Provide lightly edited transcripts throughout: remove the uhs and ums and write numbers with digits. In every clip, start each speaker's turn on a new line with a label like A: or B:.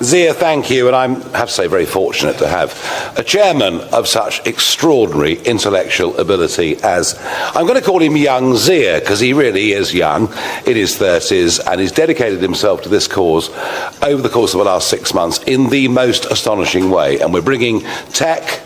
A: Zia, thank you, and I have to say very fortunate to have a chairman of such extraordinary intellectual ability as, I'm going to call him young Zia, because he really is young, in his 30s, and he's dedicated himself to this cause over the course of the last 6 months in the most astonishing way. And we're bringing tech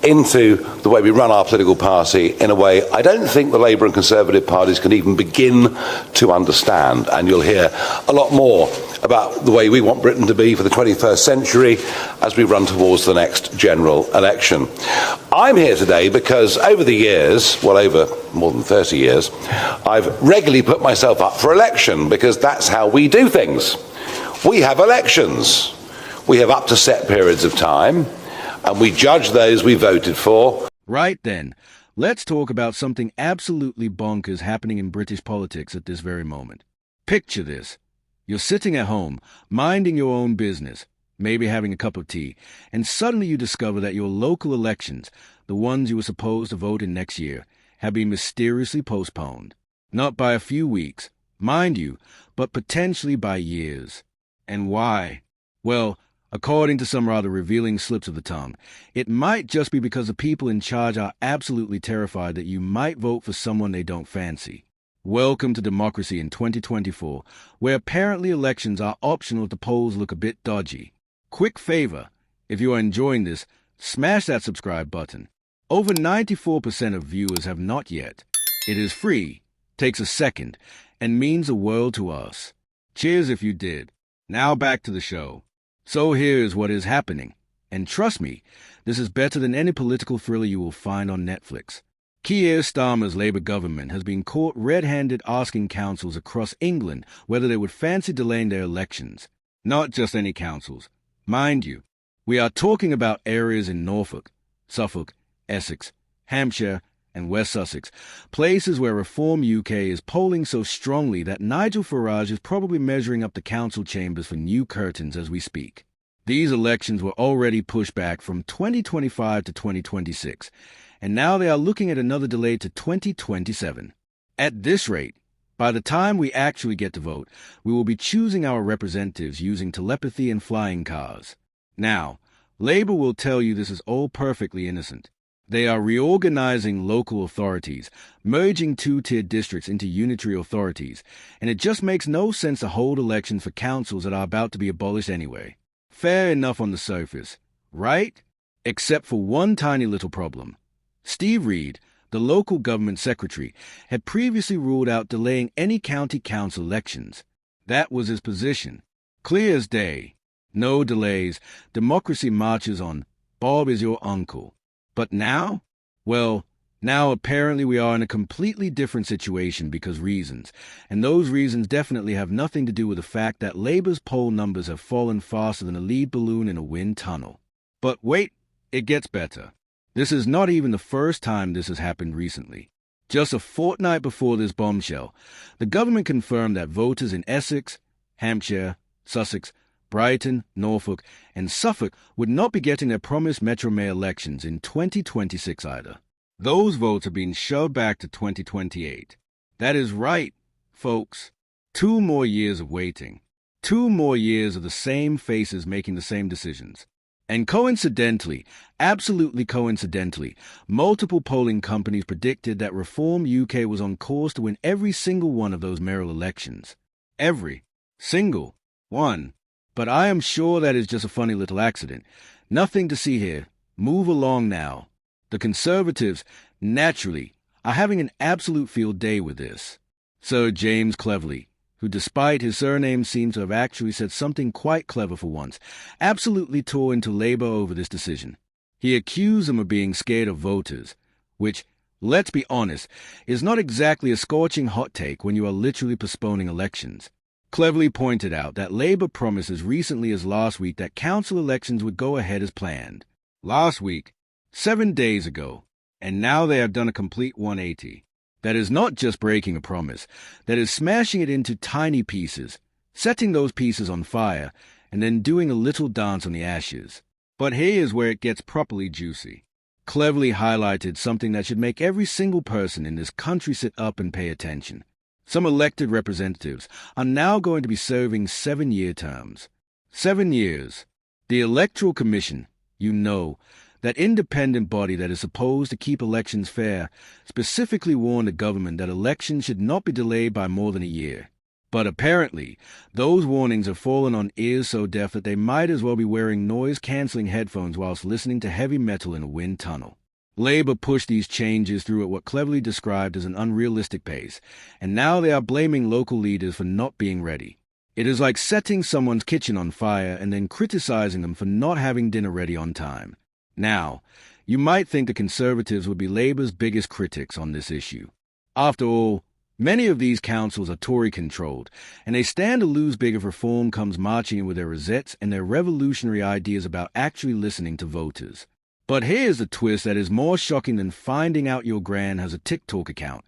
A: into the way we run our political party in a way I don't think the Labour and Conservative parties can even begin to understand. And you'll hear a lot more about the way we want Britain to be for the 21st century as we run towards the next general election. I'm here today because over the years, well, over more than 30 years, I've regularly put myself up for election because that's how we do things. We have elections. We have up to set periods of time, and we judge those we voted for.
B: Right then, let's talk about something absolutely bonkers happening in British politics at this very moment. Picture this. You're sitting at home, minding your own business, maybe having a cup of tea, and suddenly you discover that your local elections, the ones you were supposed to vote in next year, have been mysteriously postponed. Not by a few weeks, mind you, but potentially by years. And why? Well, according to some rather revealing slips of the tongue, it might just be because the people in charge are absolutely terrified that you might vote for someone they don't fancy. Welcome to democracy in 2024, where apparently elections are optional if the polls look a bit dodgy. Quick favor, if you are enjoying this, smash that subscribe button. Over 94% of viewers have not yet. It is free, takes a second, and means the world to us. Cheers if you did. Now back to the show. So here's what is happening. And trust me, this is better than any political thriller you will find on Netflix. Keir Starmer's Labour government has been caught red-handed asking councils across England whether they would fancy delaying their elections. Not just any councils. Mind you, we are talking about areas in Norfolk, Suffolk, Essex, Hampshire, and West Sussex, places where Reform UK is polling so strongly that Nigel Farage is probably measuring up the council chambers for new curtains as we speak. These elections were already pushed back from 2025 to 2026, and now they are looking at another delay to 2027. At this rate, by the time we actually get to vote, we will be choosing our representatives using telepathy and flying cars. Now, Labour will tell you this is all perfectly innocent. They are reorganizing local authorities, merging two-tier districts into unitary authorities, and it just makes no sense to hold elections for councils that are about to be abolished anyway. Fair enough on the surface, right? Except for one tiny little problem. Steve Reed, the local government secretary, had previously ruled out delaying any county council elections. That was his position. Clear as day. No delays. Democracy marches on. Bob is your uncle. But now? Well, now apparently we are in a completely different situation because reasons, and those reasons definitely have nothing to do with the fact that Labour's poll numbers have fallen faster than a lead balloon in a wind tunnel. But wait, it gets better. This is not even the first time this has happened recently. Just a fortnight before this bombshell, the government confirmed that voters in Essex, Hampshire, Sussex, Brighton, Norfolk, and Suffolk would not be getting their promised Metro Mayor elections in 2026 either. Those votes are being shoved back to 2028. That is right, folks. 2 more years of waiting. 2 more years of the same faces making the same decisions. And coincidentally, absolutely coincidentally, multiple polling companies predicted that Reform UK was on course to win every single one of those mayoral elections. Every single one. But I am sure that is just a funny little accident. Nothing to see here. Move along now. The Conservatives, naturally, are having an absolute field day with this. Sir James Cleverly, who despite his surname seems to have actually said something quite clever for once, absolutely tore into Labour over this decision. He accused them of being scared of voters, which, let's be honest, is not exactly a scorching hot take when you are literally postponing elections. Cleverly pointed out that Labour promised as recently as last week that council elections would go ahead as planned. Last week, 7 days ago, and now they have done a complete 180. That is not just breaking a promise, that is smashing it into tiny pieces, setting those pieces on fire, and then doing a little dance on the ashes. But here's where it gets properly juicy. Cleverly highlighted something that should make every single person in this country sit up and pay attention. Some elected representatives are now going to be serving 7-year terms. 7 years. The Electoral Commission, that independent body that is supposed to keep elections fair, specifically warned the government that elections should not be delayed by more than a year. But apparently, those warnings have fallen on ears so deaf that they might as well be wearing noise-canceling headphones whilst listening to heavy metal in a wind tunnel. Labour pushed these changes through at what cleverly described as an unrealistic pace, and now they are blaming local leaders for not being ready. It is like setting someone's kitchen on fire and then criticising them for not having dinner ready on time. Now, you might think the Conservatives would be Labour's biggest critics on this issue. After all, many of these councils are Tory-controlled, and they stand to lose big if reform comes marching in with their rosettes and their revolutionary ideas about actually listening to voters. But here's the twist that is more shocking than finding out your gran has a TikTok account.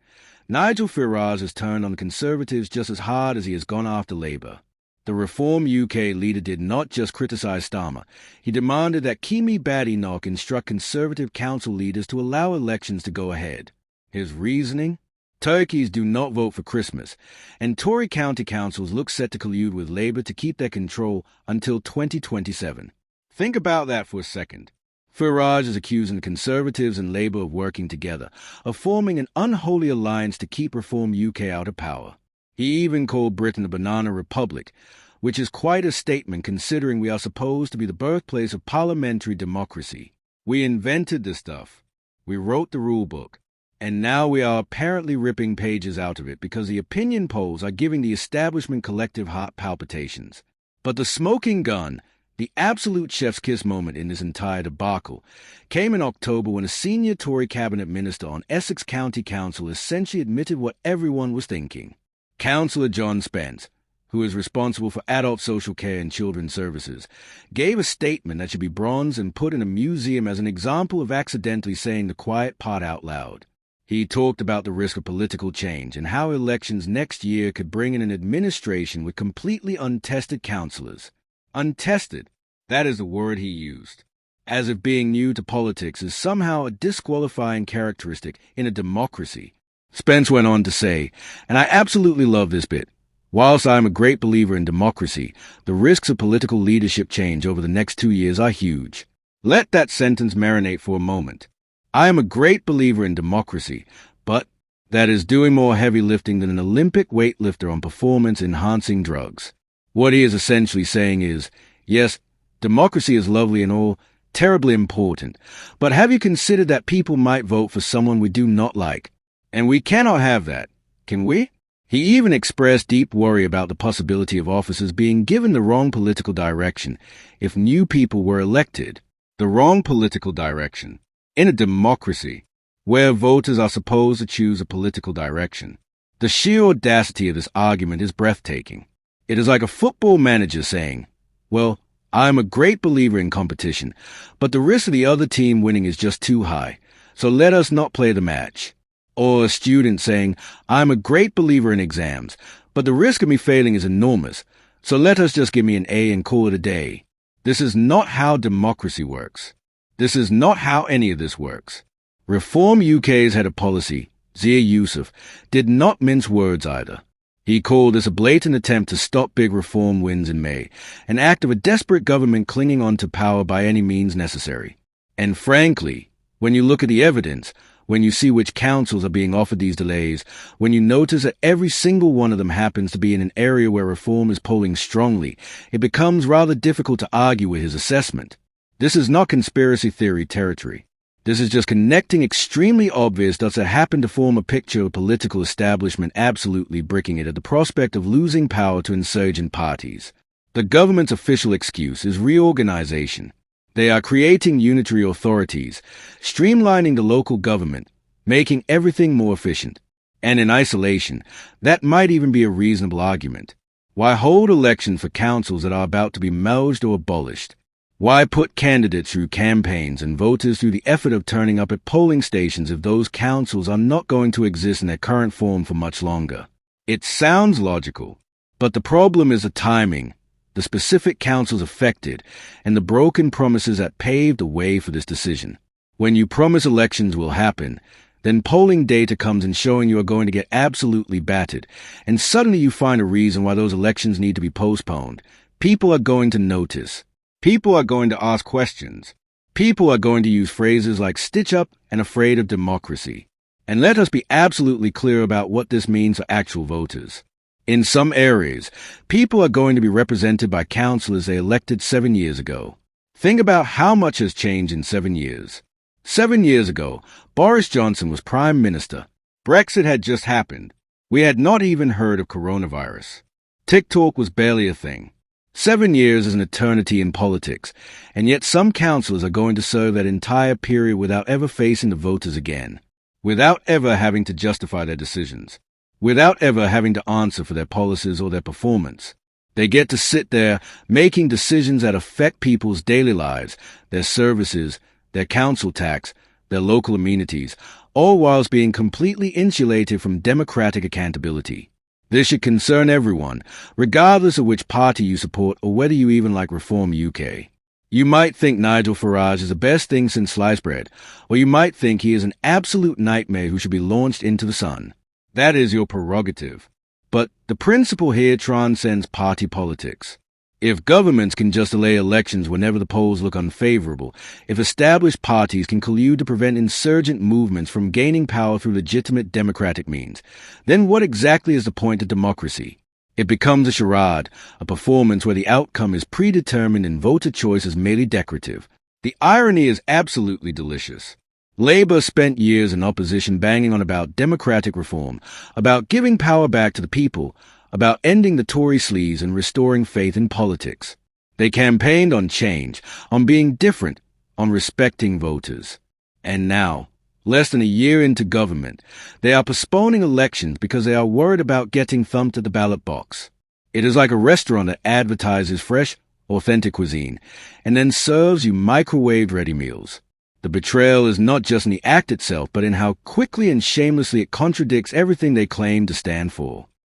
B: Nigel Farage has turned on the Conservatives just as hard as he has gone after Labour. The Reform UK leader did not just criticise Starmer. He demanded that Keir Badenoch instruct Conservative council leaders to allow elections to go ahead. His reasoning? Turkeys do not vote for Christmas, and Tory county councils look set to collude with Labour to keep their control until 2027. Think about that for a second. Farage is accusing the Conservatives and Labour of working together, of forming an unholy alliance to keep Reform UK out of power. He even called Britain a banana republic, which is quite a statement considering we are supposed to be the birthplace of parliamentary democracy. We invented this stuff. We wrote the rule book. And now we are apparently ripping pages out of it because the opinion polls are giving the establishment collective heart palpitations. But the smoking gun, the absolute chef's kiss moment in this entire debacle, came in October when a senior Tory cabinet minister on Essex County Council essentially admitted what everyone was thinking. Councillor John Spence, who is responsible for adult social care and children's services, gave a statement that should be bronzed and put in a museum as an example of accidentally saying the quiet part out loud. He talked about the risk of political change and how elections next year could bring in an administration with completely untested councillors. Untested, that is the word he used. As if being new to politics is somehow a disqualifying characteristic in a democracy. Spence went on to say, and I absolutely love this bit, whilst I am a great believer in democracy, the risks of political leadership change over the next 2 years are huge. Let that sentence marinate for a moment. I am a great believer in democracy, but that is doing more heavy lifting than an Olympic weightlifter on performance-enhancing drugs. What he is essentially saying is, yes, democracy is lovely and all, terribly important, but have you considered that people might vote for someone we do not like? And we cannot have that, can we? He even expressed deep worry about the possibility of officers being given the wrong political direction if new people were elected. The wrong political direction. In a democracy, where voters are supposed to choose a political direction. The sheer audacity of this argument is breathtaking. It is like a football manager saying, well, I am a great believer in competition, but the risk of the other team winning is just too high, so let us not play the match. Or a student saying, I am a great believer in exams, but the risk of me failing is enormous, so let us just give me an A and call it a day. This is not how democracy works. This is not how any of this works. Reform UK's head of policy, Zia Yusuf, did not mince words either. He called this a blatant attempt to stop big reform wins in May, an act of a desperate government clinging on to power by any means necessary. And frankly, when you look at the evidence, when you see which councils are being offered these delays, when you notice that every single one of them happens to be in an area where reform is polling strongly, it becomes rather difficult to argue with his assessment. This is not conspiracy theory territory. This is just connecting extremely obvious dots that happen to form a picture of political establishment absolutely bricking it at the prospect of losing power to insurgent parties. The government's official excuse is reorganization. They are creating unitary authorities, streamlining the local government, making everything more efficient. And in isolation, that might even be a reasonable argument. Why hold elections for councils that are about to be merged or abolished? Why put candidates through campaigns and voters through the effort of turning up at polling stations if those councils are not going to exist in their current form for much longer? It sounds logical, but the problem is the timing, the specific councils affected, and the broken promises that paved the way for this decision. When you promise elections will happen, then polling data comes in showing you are going to get absolutely battered, and suddenly you find a reason why those elections need to be postponed. People are going to notice. People are going to ask questions. People are going to use phrases like stitch up and afraid of democracy. And let us be absolutely clear about what this means for actual voters. In some areas, people are going to be represented by councillors they elected 7 years ago. Think about how much has changed in 7 years. 7 years ago, Boris Johnson was Prime Minister. Brexit had just happened. We had not even heard of coronavirus. TikTok was barely a thing. 7 years is an eternity in politics, and yet some councillors are going to serve that entire period without ever facing the voters again, without ever having to justify their decisions, without ever having to answer for their policies or their performance. They get to sit there making decisions that affect people's daily lives, their services, their council tax, their local amenities, all whilst being completely insulated from democratic accountability. This should concern everyone, regardless of which party you support or whether you even like Reform UK. You might think Nigel Farage is the best thing since sliced bread, or you might think he is an absolute nightmare who should be launched into the sun. That is your prerogative. But the principle here transcends party politics. If governments can just delay elections whenever the polls look unfavorable, if established parties can collude to prevent insurgent movements from gaining power through legitimate democratic means, then what exactly is the point of democracy? It becomes a charade, a performance where the outcome is predetermined and voter choice is merely decorative. The irony is absolutely delicious. Labour spent years in opposition banging on about democratic reform, about giving power back to the people, about ending the Tory sleaze and restoring faith in politics. They campaigned on change, on being different, on respecting voters. And now, less than a year into government, they are postponing elections because they are worried about getting thumped at the ballot box. It is like a restaurant that advertises fresh, authentic cuisine, and then serves you microwaved ready meals. The betrayal is not just in the act itself, but in how quickly and shamelessly it contradicts everything they claim to stand for.